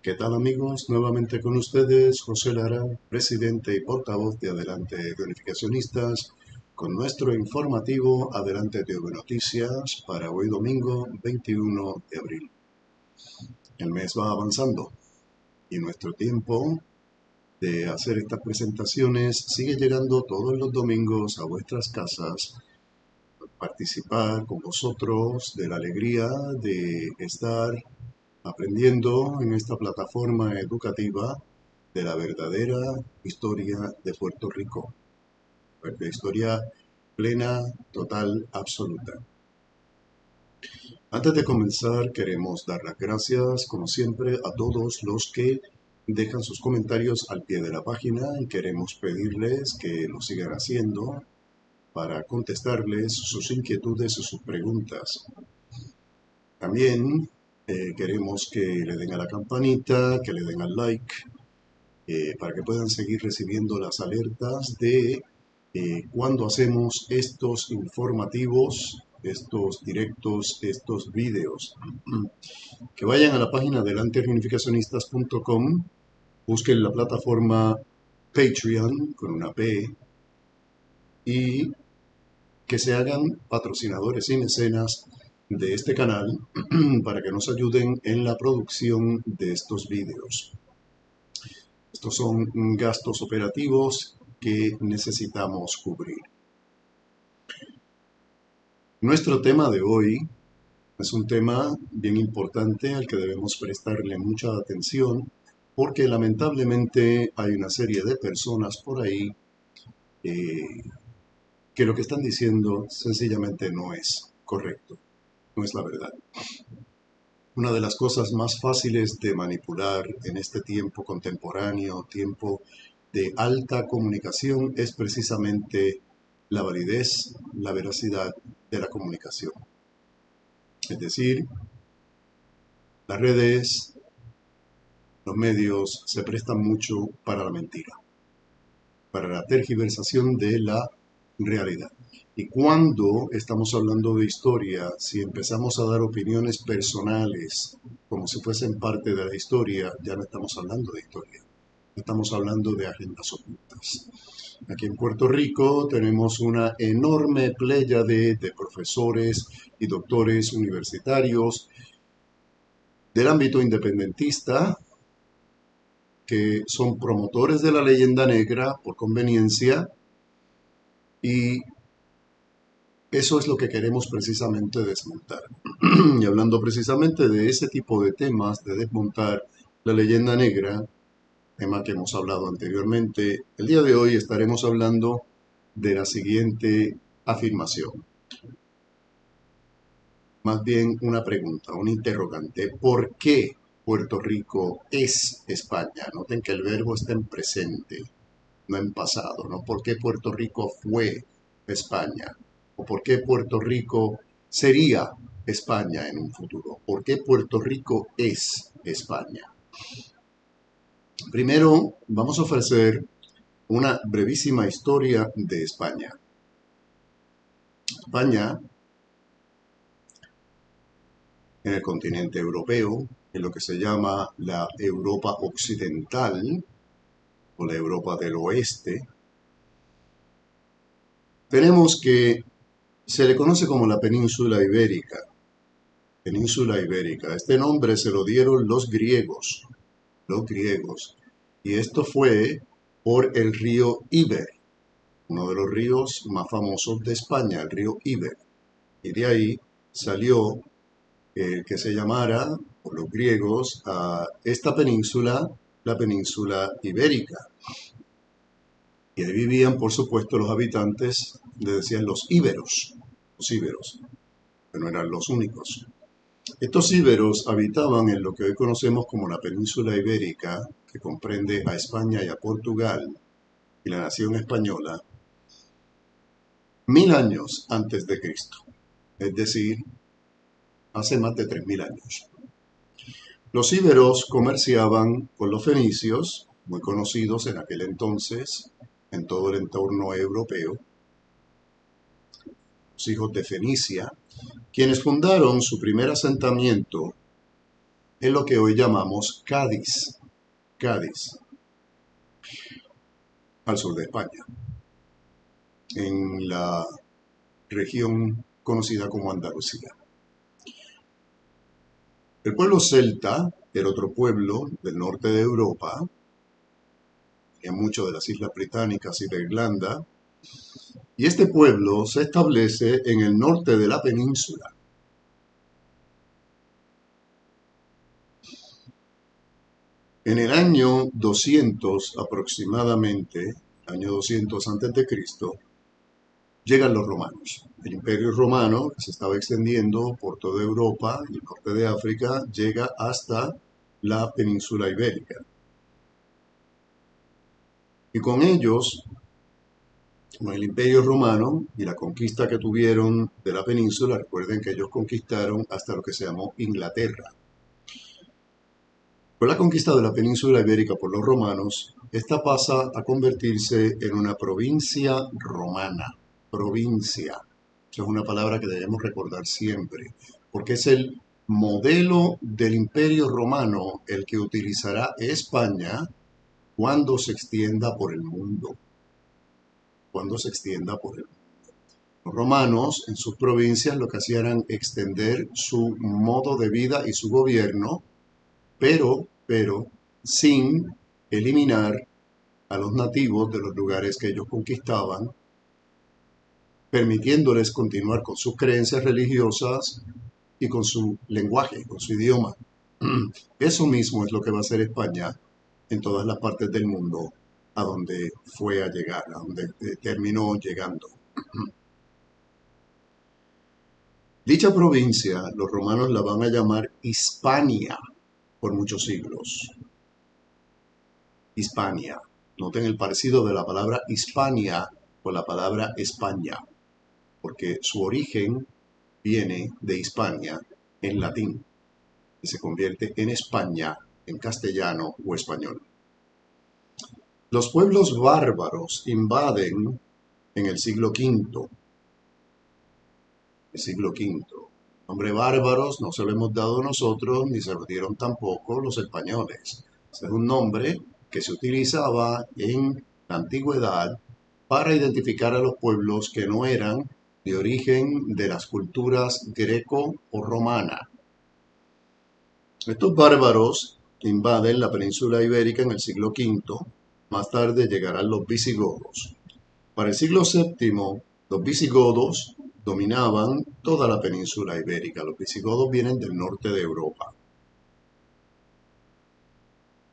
¿Qué tal amigos? Nuevamente con ustedes, José Lara, presidente y portavoz de Adelante Reunificacionistas, con nuestro informativo Adelante TV Noticias para hoy domingo 21 de abril. El mes va avanzando y nuestro tiempo de hacer estas presentaciones sigue llegando todos los domingos a vuestras casas, participar con vosotros de la alegría de estar aprendiendo en esta plataforma educativa de la verdadera historia de Puerto Rico. La historia plena, total, absoluta. Antes de comenzar, queremos dar las gracias, como siempre, a todos los que dejan sus comentarios al pie de la página y queremos pedirles que lo sigan haciendo para contestarles sus inquietudes y sus preguntas. También queremos que le den a la campanita, que le den al like, para que puedan seguir recibiendo las alertas de cuando hacemos estos informativos, estos directos, estos vídeos. Que vayan a la página adelantereunificacionistas.com, busquen la plataforma Patreon con una P y que se hagan patrocinadores y mecenas de este canal para que nos ayuden en la producción de estos vídeos. Estos son gastos operativos que necesitamos cubrir. Nuestro tema de hoy es un tema bien importante al que debemos prestarle mucha atención porque lamentablemente hay una serie de personas por ahí que lo que están diciendo sencillamente no es correcto, no es la verdad. Una de las cosas más fáciles de manipular en este tiempo contemporáneo, tiempo de alta comunicación, es precisamente la validez, la veracidad de la comunicación. Es decir, las redes, los medios se prestan mucho para la mentira, para la tergiversación de la realidad. Y cuando estamos hablando de historia, si empezamos a dar opiniones personales como si fuesen parte de la historia, ya no estamos hablando de historia, estamos hablando de agendas ocultas. Aquí en Puerto Rico tenemos una enorme pléyade de profesores y doctores universitarios del ámbito independentista que son promotores de la leyenda negra por conveniencia y eso es lo que queremos precisamente desmontar. Y hablando precisamente de ese tipo de temas, de desmontar la leyenda negra, tema que hemos hablado anteriormente, el día de hoy estaremos hablando de la siguiente afirmación. Más bien una pregunta, un interrogante. ¿Por qué Puerto Rico es España? Noten que el verbo está en presente, no en pasado, ¿no? ¿Por qué Puerto Rico fue España? ¿O por qué Puerto Rico sería España en un futuro? ¿Por qué Puerto Rico es España? Primero, vamos a ofrecer una brevísima historia de España. España, en el continente europeo, en lo que se llama la Europa occidental o la Europa del oeste, tenemos que se le conoce como la península ibérica. Península ibérica. Este nombre se lo dieron los griegos. Y esto fue por el río Iber, uno de los ríos más famosos de España, el río Iber. Y de ahí salió que se llamara, por los griegos, a esta península, la península ibérica. Y ahí vivían, por supuesto, los habitantes, le decían los íberos, que no eran los únicos. Estos íberos habitaban en lo que hoy conocemos como la península ibérica, que comprende a España y a Portugal, y la nación española, 1000 años antes de Cristo, es decir, hace más de 3000 años. Los íberos comerciaban con los fenicios, muy conocidos en aquel entonces, en todo el entorno europeo, los hijos de Fenicia, quienes fundaron su primer asentamiento en lo que hoy llamamos Cádiz, Cádiz, al sur de España, en la región conocida como Andalucía. El pueblo celta era otro pueblo del norte de Europa, en muchas de las islas británicas y de Irlanda, y este pueblo se establece en el norte de la península. En el año 200 aproximadamente, año 200 antes de Cristo, llegan los romanos. El imperio romano, que se estaba extendiendo por toda Europa y el norte de África, llega hasta la península ibérica. Y con ellos, con el imperio romano y la conquista que tuvieron de la península, recuerden que ellos conquistaron hasta lo que se llamó Inglaterra. Con la conquista de la península ibérica por los romanos, esta pasa a convertirse en una provincia romana. Provincia. Esa es una palabra que debemos recordar siempre, porque es el modelo del imperio romano el que utilizará España cuando se extienda por el mundo. Cuando se extienda por el mundo. Los romanos en sus provincias lo que hacían era extender su modo de vida y su gobierno, pero sin eliminar a los nativos de los lugares que ellos conquistaban, permitiéndoles continuar con sus creencias religiosas y con su lenguaje, con su idioma. Eso mismo es lo que va a hacer España en todas las partes del mundo a donde fue a llegar, a donde terminó llegando. Dicha provincia, los romanos la van a llamar Hispania por muchos siglos. Hispania. Noten el parecido de la palabra Hispania con la palabra España, porque su origen viene de Hispania en latín y se convierte en España en castellano o español. Los pueblos bárbaros invaden en el siglo V. El siglo V. El nombre bárbaros no se lo hemos dado nosotros ni se lo dieron tampoco los españoles. Este es un nombre que se utilizaba en la antigüedad para identificar a los pueblos que no eran de origen de las culturas greco o romana. Estos bárbaros invaden la península ibérica en el siglo V, más tarde llegarán los visigodos. Para el siglo VII, los visigodos dominaban toda la península ibérica. Los visigodos vienen del norte de Europa.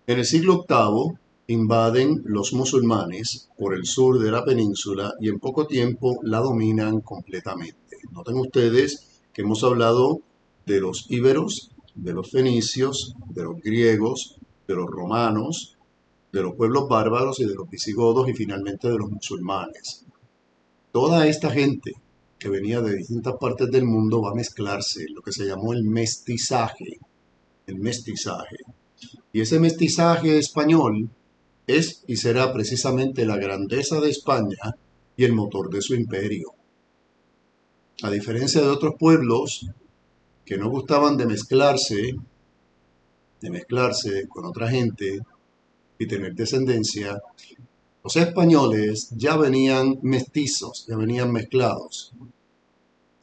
En el siglo VIII invaden los musulmanes por el sur de la península y en poco tiempo la dominan completamente. Noten ustedes que hemos hablado de los íberos, de los fenicios, de los griegos, de los romanos, de los pueblos bárbaros y de los visigodos y finalmente de los musulmanes. Toda esta gente que venía de distintas partes del mundo va a mezclarse, lo que se llamó el mestizaje. El mestizaje. Y ese mestizaje español es y será precisamente la grandeza de España y el motor de su imperio. A diferencia de otros pueblos que no gustaban de mezclarse con otra gente y tener descendencia, los españoles ya venían mestizos, ya venían mezclados.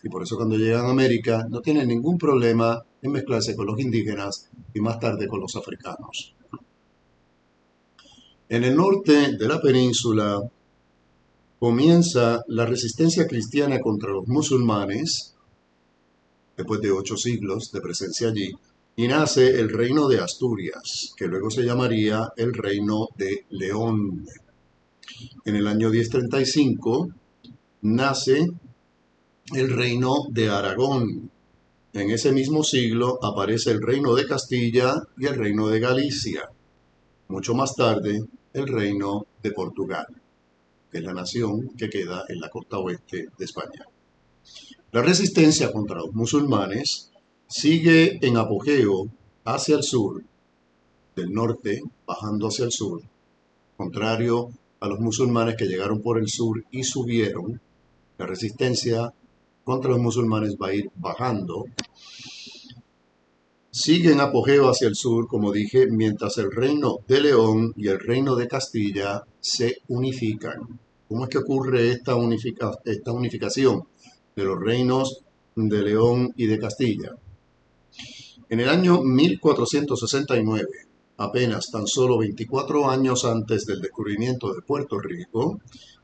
Y por eso cuando llegan a América no tienen ningún problema en mezclarse con los indígenas y más tarde con los africanos. En el norte de la península comienza la resistencia cristiana contra los musulmanes, después de 8 siglos de presencia allí, y nace el reino de Asturias, que luego se llamaría el reino de León. En el año 1035 nace el reino de Aragón. En ese mismo siglo aparece el reino de Castilla y el reino de Galicia. Mucho más tarde, el reino de Portugal, que es la nación que queda en la costa oeste de España. La resistencia contra los musulmanes sigue en apogeo hacia el sur, del norte, bajando hacia el sur, contrario a los musulmanes que llegaron por el sur y subieron. La resistencia contra los musulmanes va a ir bajando sigue en apogeo hacia el sur, como dije, mientras el reino de León y el reino de Castilla se unifican. ¿Cómo es que ocurre esta unificación de los reinos de León y de Castilla? En el año 1469, apenas tan solo 24 años antes del descubrimiento de Puerto Rico,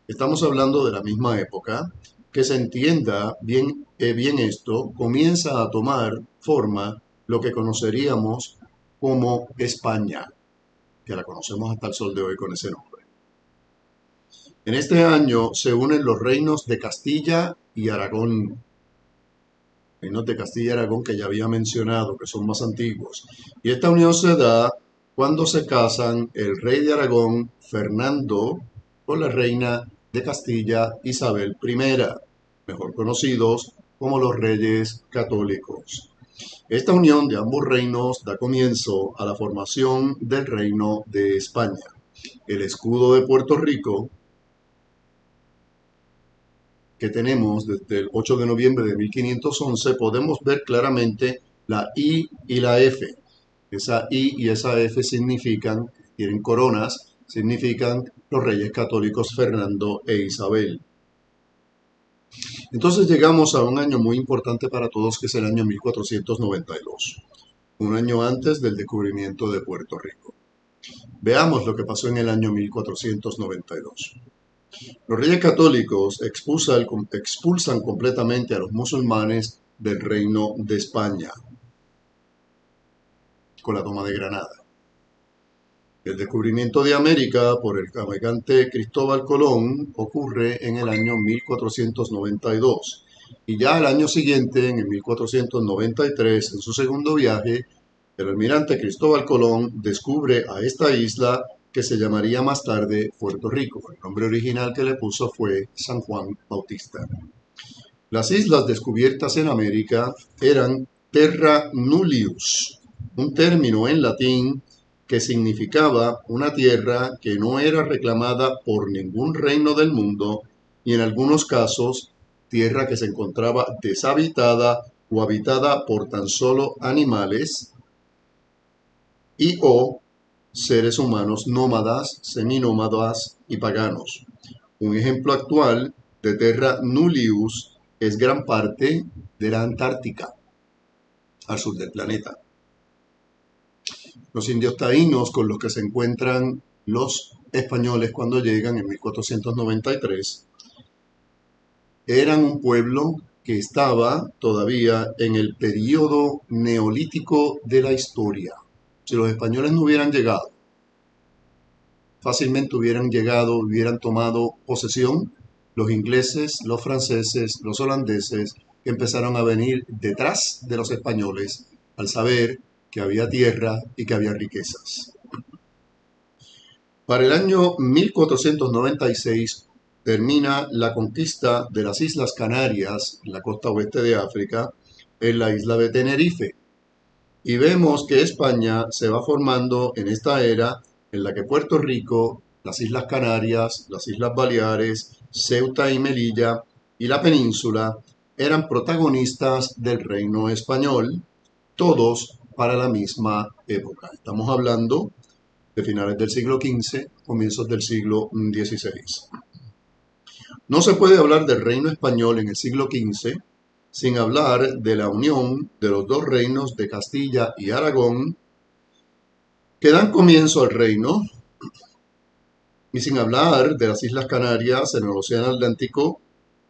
estamos hablando de la misma época, que se entienda bien esto, comienza a tomar forma lo que conoceríamos como España, que la conocemos hasta el sol de hoy con ese nombre. En este año se unen los reinos de Castilla y Aragón, reinos de Castilla y Aragón que ya había mencionado, que son más antiguos. Y esta unión se da cuando se casan el rey de Aragón, Fernando, con la reina de Castilla, Isabel I, mejor conocidos como los Reyes Católicos. Esta unión de ambos reinos da comienzo a la formación del Reino de España. El escudo de Puerto Rico, que tenemos desde el 8 de noviembre de 1511, podemos ver claramente la I y la F. Esa I y esa F significan, tienen coronas, significan los reyes católicos Fernando e Isabel. Entonces llegamos a un año muy importante para todos, que es el año 1492, un año antes del descubrimiento de Puerto Rico. Veamos lo que pasó en el año 1492. Los reyes católicos expulsan completamente a los musulmanes del reino de España con la toma de Granada. El descubrimiento de América por el navegante Cristóbal Colón ocurre en el año 1492 y ya al año siguiente, en el 1493, en su segundo viaje, el almirante Cristóbal Colón descubre a esta isla que se llamaría más tarde Puerto Rico. El nombre original que le puso fue San Juan Bautista. Las islas descubiertas en América eran terra nullius, un término en latín que significaba una tierra que no era reclamada por ningún reino del mundo y en algunos casos tierra que se encontraba deshabitada o habitada por tan solo animales y o seres humanos nómadas, seminómadas y paganos. Un ejemplo actual de terra nullius es gran parte de la Antártica, al sur del planeta. Los indios taínos con los que se encuentran los españoles cuando llegan en 1493 eran un pueblo que estaba todavía en el periodo neolítico de la historia. Si los españoles no hubieran llegado, fácilmente hubieran tomado posesión los ingleses, los franceses, los holandeses, que empezaron a venir detrás de los españoles al saber que había tierra y que había riquezas. Para el año 1496 termina la conquista de las Islas Canarias, en la costa oeste de África, en la isla de Tenerife. Y vemos que España se va formando en esta era en la que Puerto Rico, las Islas Canarias, las Islas Baleares, Ceuta y Melilla y la península eran protagonistas del reino español, todos para la misma época. Estamos hablando de finales del siglo XV, comienzos del siglo XVI. No se puede hablar del reino español en el siglo XV sin hablar de la unión de los dos reinos de Castilla y Aragón, que dan comienzo al reino, y sin hablar de las Islas Canarias en el Océano Atlántico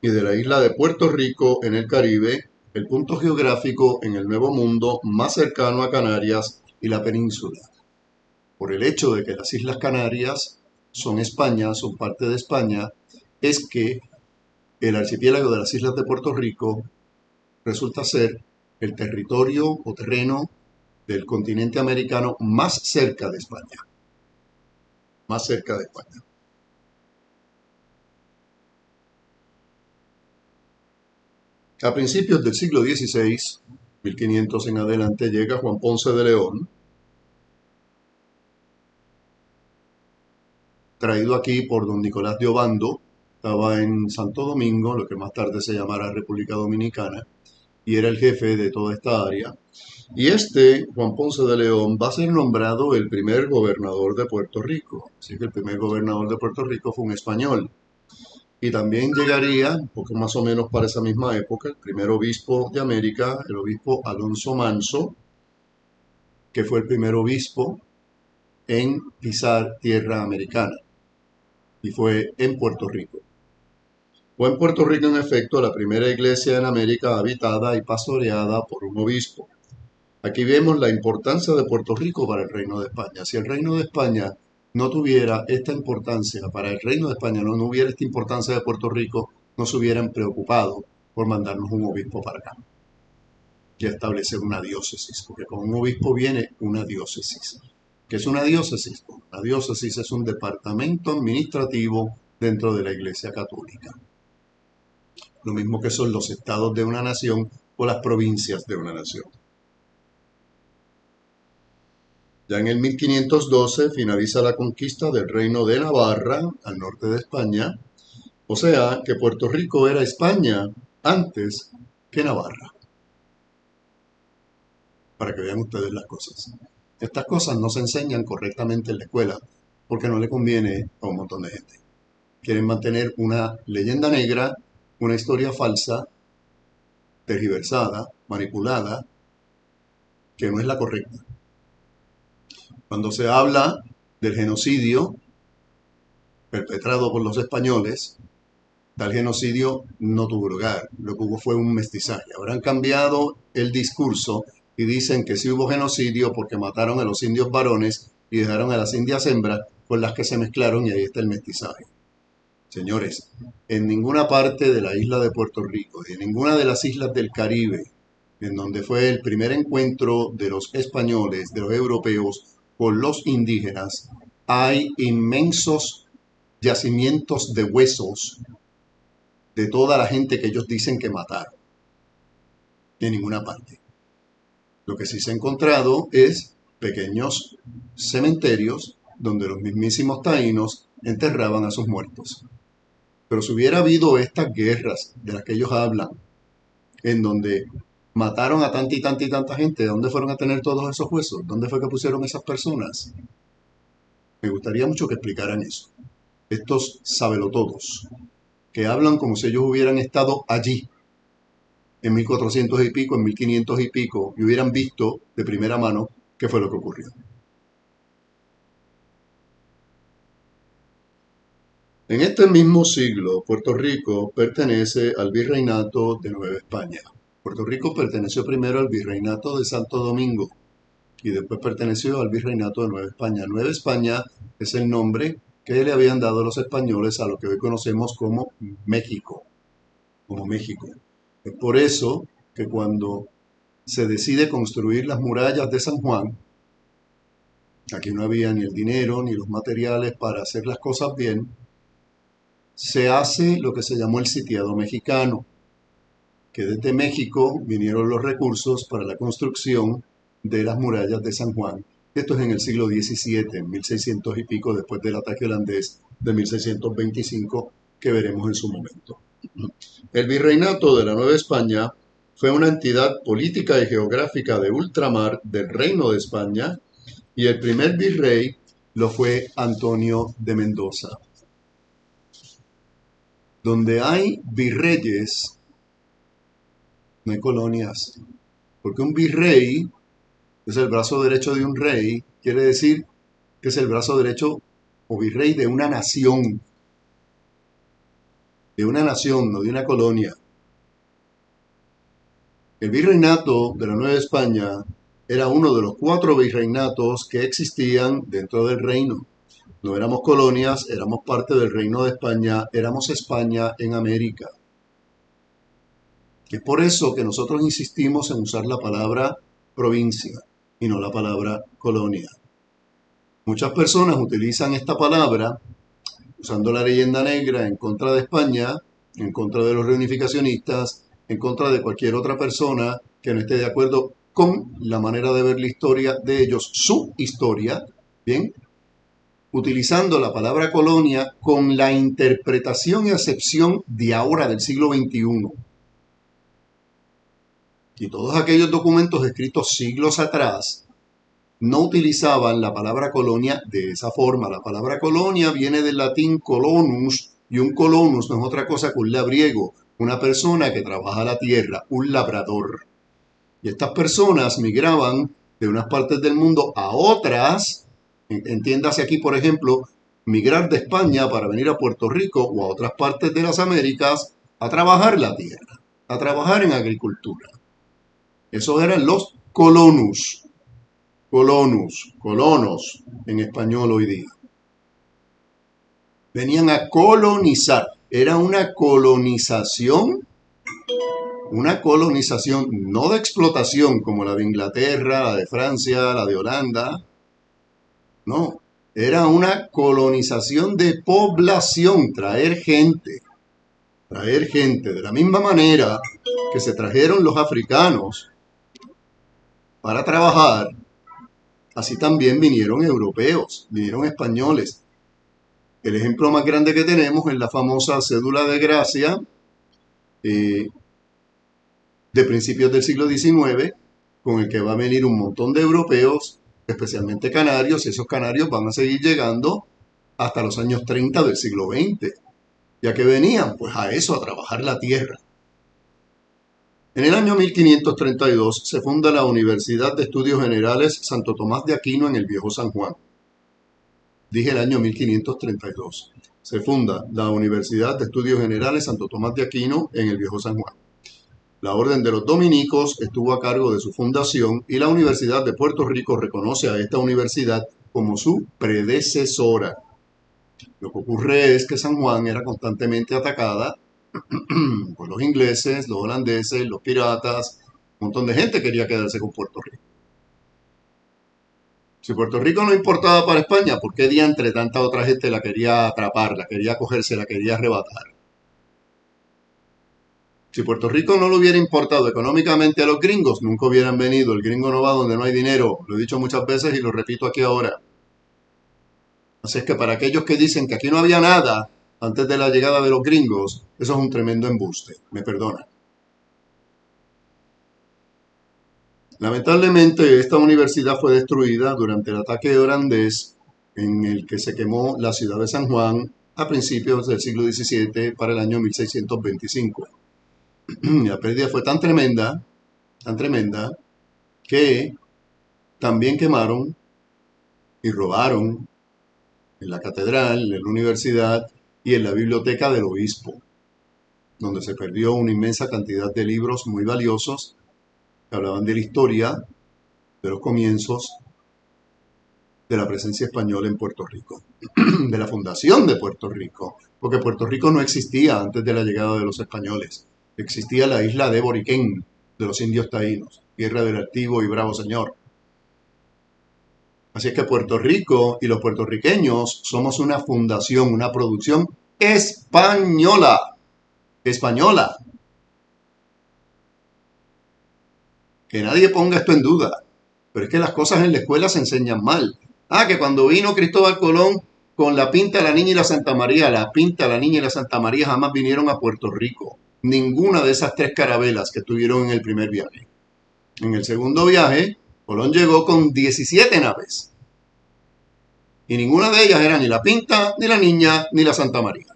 y de la isla de Puerto Rico en el Caribe, el punto geográfico en el Nuevo Mundo más cercano a Canarias y la península. Por el hecho de que las Islas Canarias son España, son parte de España, es que el archipiélago de las Islas de Puerto Rico resulta ser el territorio o terreno del continente americano más cerca de España. Más cerca de España. A principios del siglo XVI, 1500 en adelante, llega Juan Ponce de León, traído aquí por don Nicolás de Obando. Estaba en Santo Domingo, lo que más tarde se llamará República Dominicana, y era el jefe de toda esta área. Y Juan Ponce de León, va a ser nombrado el primer gobernador de Puerto Rico. Así que el primer gobernador de Puerto Rico fue un español. Y también llegaría, un poco más o menos para esa misma época, el primer obispo de América, el obispo Alonso Manso, que fue el primer obispo en pisar tierra americana. Y fue en Puerto Rico. Fue en Puerto Rico, en efecto, la primera iglesia en América habitada y pastoreada por un obispo. Aquí vemos la importancia de Puerto Rico para el Reino de España. Si el Reino de España no tuviera esta importancia, para el Reino de España no hubiera esta importancia de Puerto Rico, no se hubieran preocupado por mandarnos un obispo para acá y establecer una diócesis, porque con un obispo viene una diócesis. ¿Qué es una diócesis? Una diócesis es un departamento administrativo dentro de la Iglesia Católica. Lo mismo que son los estados de una nación o las provincias de una nación. Ya en el 1512 finaliza la conquista del Reino de Navarra al norte de España, o sea que Puerto Rico era España antes que Navarra. Para que vean ustedes las cosas. Estas cosas no se enseñan correctamente en la escuela porque no le conviene a un montón de gente. Quieren mantener una leyenda negra, una historia falsa, tergiversada, manipulada, que no es la correcta. Cuando se habla del genocidio perpetrado por los españoles, tal genocidio no tuvo lugar. Lo que hubo fue un mestizaje. Habrán cambiado el discurso y dicen que sí hubo genocidio porque mataron a los indios varones y dejaron a las indias hembras con las que se mezclaron y ahí está el mestizaje. Señores, en ninguna parte de la isla de Puerto Rico y en ninguna de las islas del Caribe, en donde fue el primer encuentro de los españoles, de los europeos, con los indígenas, hay inmensos yacimientos de huesos de toda la gente que ellos dicen que mataron. En ninguna parte. Lo que sí se ha encontrado es pequeños cementerios donde los mismísimos taínos enterraban a sus muertos. Pero si hubiera habido estas guerras de las que ellos hablan, en donde mataron a tanta y tanta y tanta gente, ¿de dónde fueron a tener todos esos huesos? ¿Dónde fue que pusieron esas personas? Me gustaría mucho que explicaran eso. Estos sabelotodos, que hablan como si ellos hubieran estado allí en 1400 y pico, en 1500 y pico, y hubieran visto de primera mano qué fue lo que ocurrió. En este mismo siglo, Puerto Rico pertenece al Virreinato de Nueva España. Puerto Rico perteneció primero al Virreinato de Santo Domingo y después perteneció al Virreinato de Nueva España. Nueva España es el nombre que le habían dado los españoles a lo que hoy conocemos como México. Es por eso que cuando se decide construir las murallas de San Juan, aquí no había ni el dinero ni los materiales para hacer las cosas bien, se hace lo que se llamó el sitiado mexicano, que desde México vinieron los recursos para la construcción de las murallas de San Juan. Esto es en el siglo XVII, en 1600 y pico, después del ataque holandés de 1625, que veremos en su momento. El virreinato de la Nueva España fue una entidad política y geográfica de ultramar del Reino de España y el primer virrey lo fue Antonio de Mendoza. Donde hay virreyes, no hay colonias, porque un virrey es el brazo derecho de un rey, quiere decir que es el brazo derecho o virrey de una nación, no de una colonia. El virreinato de la Nueva España era uno de los 4 virreinatos que existían dentro del reino. No éramos colonias, éramos parte del Reino de España, éramos España en América. Es por eso que nosotros insistimos en usar la palabra provincia y no la palabra colonia. Muchas personas utilizan esta palabra usando la leyenda negra en contra de España, en contra de los reunificacionistas, en contra de cualquier otra persona que no esté de acuerdo con la manera de ver la historia de ellos, su historia, ¿bien? Utilizando la palabra colonia con la interpretación y acepción de ahora del siglo XXI. Y todos aquellos documentos escritos siglos atrás no utilizaban la palabra colonia de esa forma. La palabra colonia viene del latín colonus, y un colonus no es otra cosa que un labriego, una persona que trabaja la tierra, un labrador. Y estas personas migraban de unas partes del mundo a otras. Entiéndase aquí, por ejemplo, migrar de España para venir a Puerto Rico o a otras partes de las Américas a trabajar la tierra, a trabajar en agricultura. Esos eran los colonus, colonos en español hoy día. Venían a colonizar. Era una colonización no de explotación como la de Inglaterra, la de Francia, la de Holanda. No, era una colonización de población, traer gente. De la misma manera que se trajeron los africanos para trabajar, así también vinieron europeos, vinieron españoles. El ejemplo más grande que tenemos es la famosa cédula de gracia de principios del siglo XIX, con el que va a venir un montón de europeos, especialmente canarios, y esos canarios van a seguir llegando hasta los años 30 del siglo XX. ¿Ya que venían? Pues a eso, a trabajar la tierra. En el año 1532 se funda la Universidad de Estudios Generales Santo Tomás de Aquino en el Viejo San Juan. Dije el año 1532. Se funda la Universidad de Estudios Generales Santo Tomás de Aquino en el Viejo San Juan. La Orden de los Dominicos estuvo a cargo de su fundación y la Universidad de Puerto Rico reconoce a esta universidad como su predecesora. Lo que ocurre es que San Juan era constantemente atacada por los ingleses, los holandeses, los piratas. Un montón de gente quería quedarse con Puerto Rico. Si Puerto Rico no importaba para España, ¿por qué diantre tanta otra gente la quería atrapar, la quería cogerse, la quería arrebatar? Si Puerto Rico no lo hubiera importado económicamente a los gringos, nunca hubieran venido. El gringo no va donde no hay dinero. Lo he dicho muchas veces y lo repito aquí ahora. Así es que para aquellos que dicen que aquí no había nada antes de la llegada de los gringos, eso es un tremendo embuste. Me perdonan. Lamentablemente, esta universidad fue destruida durante el ataque holandés en el que se quemó la ciudad de San Juan a principios del siglo XVII para el año 1625. La pérdida fue tan tremenda, que también quemaron y robaron en la catedral, en la universidad y en la biblioteca del obispo, donde se perdió una inmensa cantidad de libros muy valiosos que hablaban de la historia, de los comienzos de la presencia española en Puerto Rico, de la fundación de Puerto Rico, porque Puerto Rico no existía antes de la llegada de los españoles. Existía la isla de Boriquén, de los indios taínos, tierra del altivo y bravo señor. Así es que Puerto Rico y los puertorriqueños somos una fundación, una producción española. Española. Que nadie ponga esto en duda. Pero es que las cosas en la escuela se enseñan mal. Que cuando vino Cristóbal Colón con la Pinta, la Niña y la Santa María, la Pinta, la Niña y la Santa María jamás vinieron a Puerto Rico. Ninguna de esas tres carabelas que tuvieron en el primer viaje. En el segundo viaje, Colón llegó con 17 naves. Y ninguna de ellas era ni la Pinta, ni la Niña, ni la Santa María.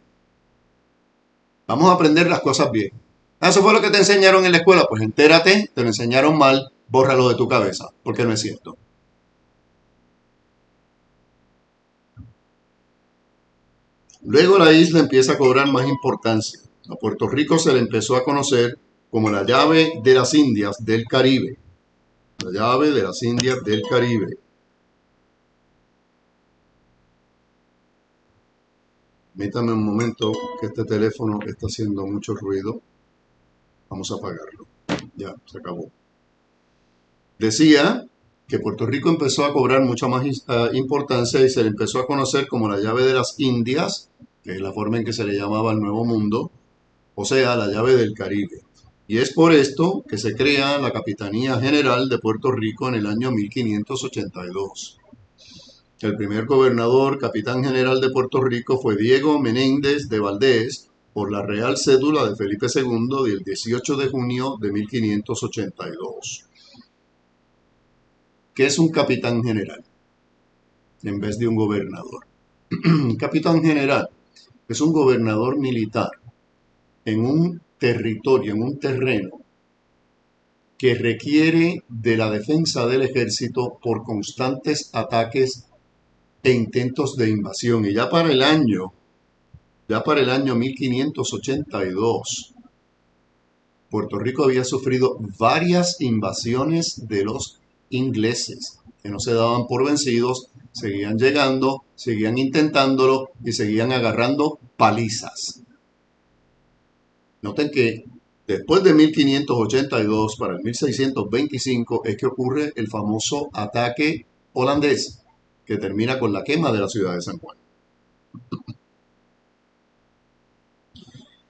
Vamos a aprender las cosas bien. ¿Eso fue lo que te enseñaron en la escuela? Pues entérate, te lo enseñaron mal, bórralo de tu cabeza, porque no es cierto. Luego la isla empieza a cobrar más importancia. A Puerto Rico se le empezó a conocer como la llave de las Indias del Caribe. La llave de las Indias del Caribe. Permítame un momento que este teléfono está haciendo mucho ruido. Vamos a apagarlo. Ya, se acabó. Decía que Puerto Rico empezó a cobrar mucha más importancia y se le empezó a conocer como la llave de las Indias, que es la forma en que se le llamaba al Nuevo Mundo, o sea, la llave del Caribe. Y es por esto que se crea la Capitanía General de Puerto Rico en el año 1582. El primer gobernador, capitán general de Puerto Rico, fue Diego Menéndez de Valdés, por la Real Cédula de Felipe II del 18 de junio de 1582, que es un capitán general en vez de un gobernador. Un capitán general es un gobernador militar en un territorio, en un terreno que requiere de la defensa del ejército por constantes ataques e intentos de invasión. Y ya para el año 1582, Puerto Rico había sufrido varias invasiones de los ingleses, que no se daban por vencidos, seguían llegando, seguían intentándolo y seguían agarrando palizas. Noten que después de 1582, para el 1625, es que ocurre el famoso ataque holandés, que termina con la quema de la ciudad de San Juan.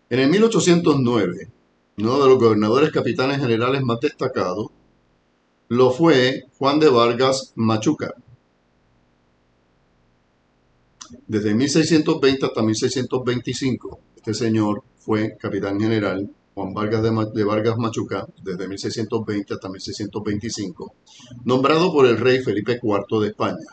En el 1809, uno de los gobernadores capitanes generales más destacados lo fue Juan de Vargas Machuca. Desde 1620 hasta 1625, este señor fue capitán general, Juan Vargas de Vargas Machuca, desde 1620 hasta 1625, nombrado por el rey Felipe IV de España.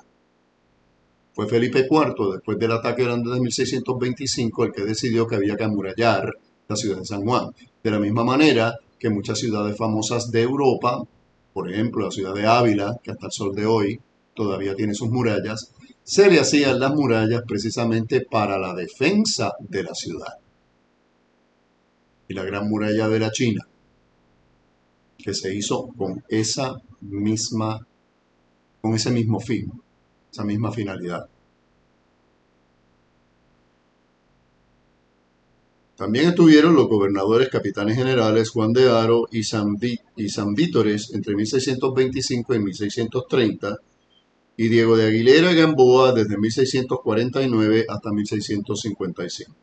Fue Felipe IV, después del ataque grande de 1625, el que decidió que había que amurallar la ciudad de San Juan. De la misma manera que muchas ciudades famosas de Europa, por ejemplo la ciudad de Ávila, que hasta el sol de hoy todavía tiene sus murallas, se le hacían las murallas precisamente para la defensa de la ciudad. Y la gran muralla de la China, que se hizo con ese mismo fin, esa misma finalidad. También estuvieron los gobernadores capitanes generales Juan de Haro y San Vítores entre 1625 y 1630, y Diego de Aguilera y Gamboa desde 1649 hasta 1655.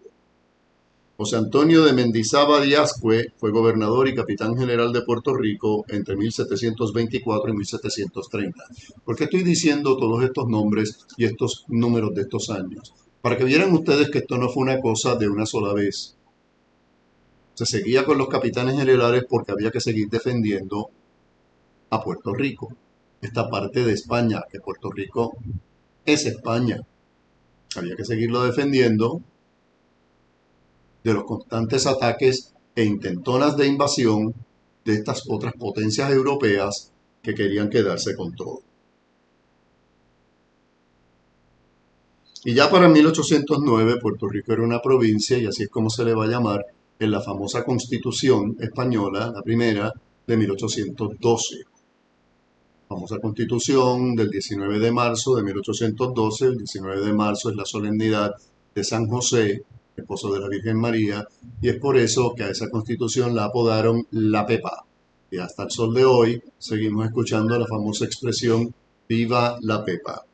José Antonio de Mendizábal y Azcue fue gobernador y capitán general de Puerto Rico entre 1724 y 1730. ¿Por qué estoy diciendo todos estos nombres y estos números de estos años? Para que vieran ustedes que esto no fue una cosa de una sola vez. Se seguía con los capitanes generales porque había que seguir defendiendo a Puerto Rico, esta parte de España, que Puerto Rico es España. Había que seguirlo defendiendo de los constantes ataques e intentonas de invasión de estas otras potencias europeas que querían quedarse con todo. Y ya para 1809 Puerto Rico era una provincia, y así es como se le va a llamar en la famosa Constitución española, la primera de 1812. Famosa Constitución del 19 de marzo de 1812. El 19 de marzo es la solemnidad de San José, esposo de la Virgen María, y es por eso que a esa Constitución la apodaron la Pepa. Y hasta el sol de hoy seguimos escuchando la famosa expresión "Viva la Pepa".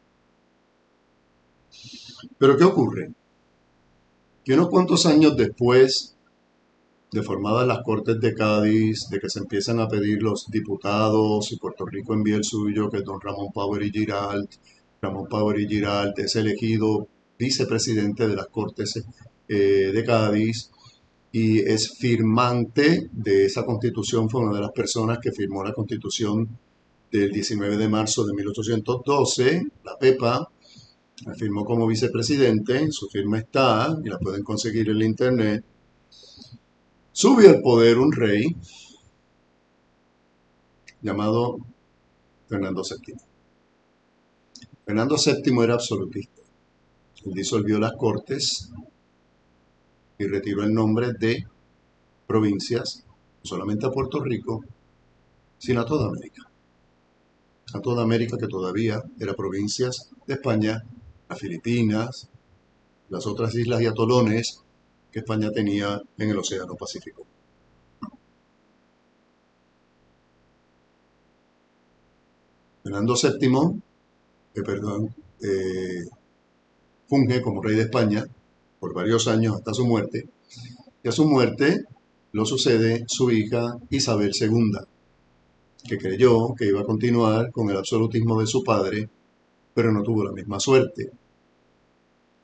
Pero ¿qué ocurre? Que unos cuantos años después de formadas las Cortes de Cádiz, de que se empiezan a pedir los diputados y Puerto Rico envía el suyo, que es don Ramón Power y Giralt. Ramón Power y Giralt es elegido vicepresidente de las Cortes de Cádiz y es firmante de esa constitución, fue una de las personas que firmó la constitución del 19 de marzo de 1812, la Pepa. La firmó como vicepresidente, su firma está y la pueden conseguir en la internet. Sube al poder un rey llamado Fernando VII. Fernando VII era absolutista. Él disolvió las cortes y retiró el nombre de provincias, no solamente a Puerto Rico, sino a toda América. A toda América, que todavía era provincias de España, las Filipinas, las otras islas y atolones que España tenía en el Océano Pacífico. Fernando VII, funge como rey de España por varios años hasta su muerte, y a su muerte lo sucede su hija Isabel II, que creyó que iba a continuar con el absolutismo de su padre, pero no tuvo la misma suerte.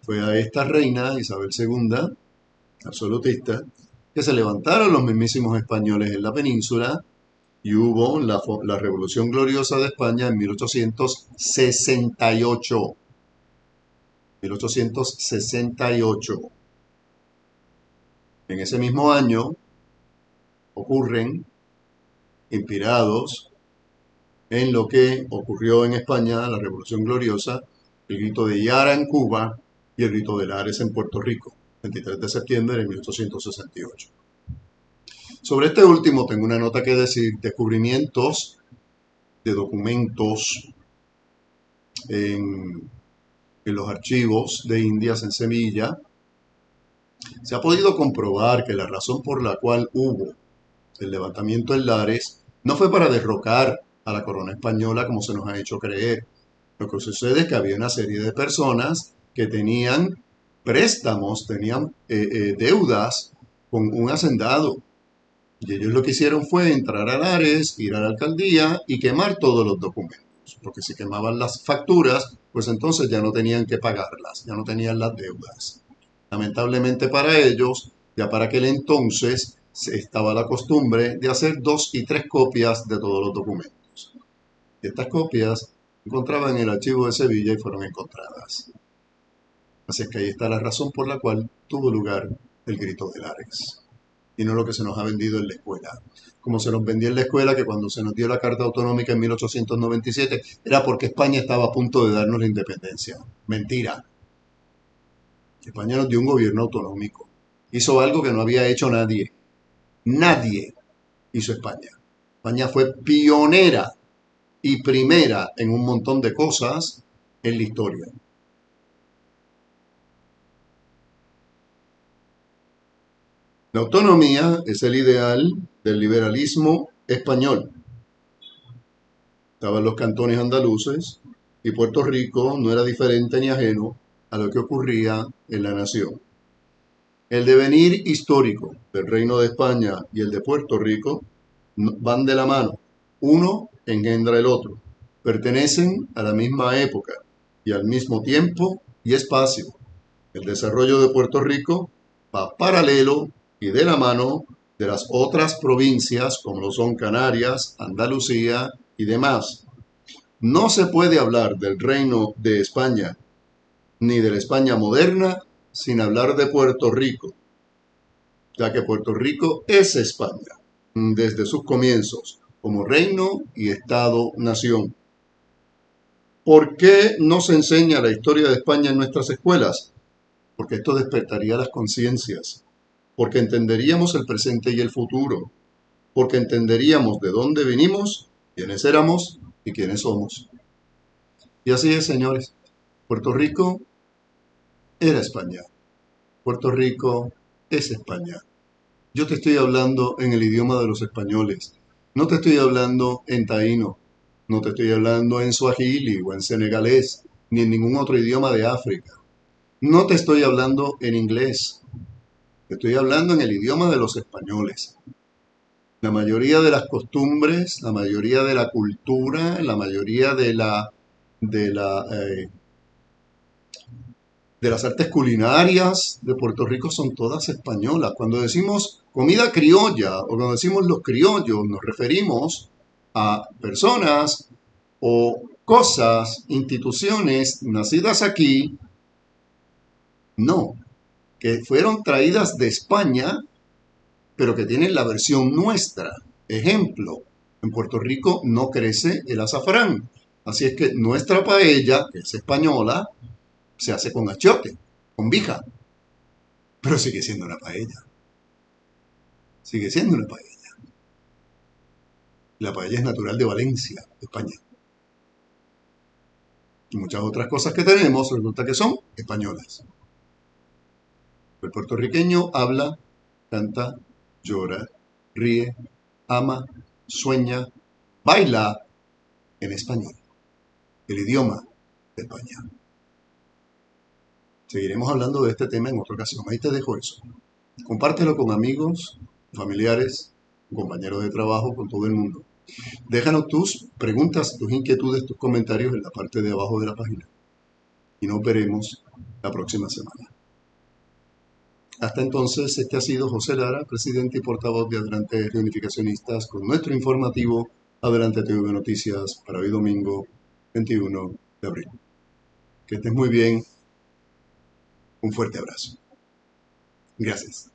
Fue a esta reina, Isabel II, absolutista, que se levantaron los mismísimos españoles en la península y hubo la Revolución Gloriosa de España en 1868. 1868. En ese mismo año ocurren, inspirados en lo que ocurrió en España, la Revolución Gloriosa, el grito de Yara en Cuba y el grito de Lares en Puerto Rico, 23 de septiembre de 1868. Sobre este último tengo una nota que decir: descubrimientos de documentos en los archivos de Indias en Sevilla. Se ha podido comprobar que la razón por la cual hubo el levantamiento en Lares no fue para derrocar a la corona española como se nos ha hecho creer. Lo que sucede es que había una serie de personas que tenían préstamos, tenían deudas con un hacendado. Y ellos lo que hicieron fue entrar a Lares, ir a la alcaldía y quemar todos los documentos. Porque si quemaban las facturas, pues entonces ya no tenían que pagarlas, ya no tenían las deudas. Lamentablemente para ellos, ya para aquel entonces estaba la costumbre de hacer 2 y 3 copias de todos los documentos. Y estas copias se encontraban en el archivo de Sevilla y fueron encontradas. Así es que ahí está la razón por la cual tuvo lugar el grito de Lares. Y no lo que se nos ha vendido en la escuela. Como se nos vendió en la escuela que cuando se nos dio la Carta Autonómica en 1897 era porque España estaba a punto de darnos la independencia. Mentira. España nos dio un gobierno autonómico. Hizo algo que no había hecho nadie. Nadie hizo España. España fue pionera y primera en un montón de cosas en la historia. La autonomía es el ideal del liberalismo español. Estaban los cantones andaluces y Puerto Rico no era diferente ni ajeno a lo que ocurría en la nación. El devenir histórico del Reino de España y el de Puerto Rico van de la mano. Uno engendra el otro. Pertenecen a la misma época y al mismo tiempo y espacio. El desarrollo de Puerto Rico va paralelo y de la mano de las otras provincias como lo son Canarias, Andalucía y demás. No se puede hablar del Reino de España ni de la España moderna sin hablar de Puerto Rico, ya que Puerto Rico es España desde sus comienzos como reino y Estado-nación. ¿Por qué no se enseña la historia de España en nuestras escuelas? Porque esto despertaría las conciencias, porque entenderíamos el presente y el futuro, porque entenderíamos de dónde venimos, quiénes éramos y quiénes somos. Y así es, señores. Puerto Rico era España. Puerto Rico es España. Yo te estoy hablando en el idioma de los españoles. No te estoy hablando en taíno. No te estoy hablando en suajili o en senegalés, ni en ningún otro idioma de África. No te estoy hablando en inglés. Te estoy hablando en el idioma de los españoles. La mayoría de las costumbres, la mayoría de la cultura, la mayoría de las artes culinarias de Puerto Rico son todas españolas. Cuando decimos comida criolla o cuando decimos los criollos, nos referimos a personas o cosas, instituciones nacidas aquí, no, que fueron traídas de España, pero que tienen la versión nuestra. Ejemplo, en Puerto Rico no crece el azafrán. Así es que nuestra paella, que es española, se hace con achiote, con vija. Pero sigue siendo una paella. Sigue siendo una paella. La paella es natural de Valencia, España. Y muchas otras cosas que tenemos resulta que son españolas. El puertorriqueño habla, canta, llora, ríe, ama, sueña, baila en español, el idioma de España. Seguiremos hablando de este tema en otra ocasión. Ahí te dejo eso. Compártelo con amigos, familiares, compañeros de trabajo, con todo el mundo. Déjanos tus preguntas, tus inquietudes, tus comentarios en la parte de abajo de la página. Y nos veremos la próxima semana. Hasta entonces, este ha sido José Lara, presidente y portavoz de Adelante Reunificacionistas, con nuestro informativo Adelante TV Noticias para hoy domingo 21 de abril. Que estés muy bien. Un fuerte abrazo. Gracias.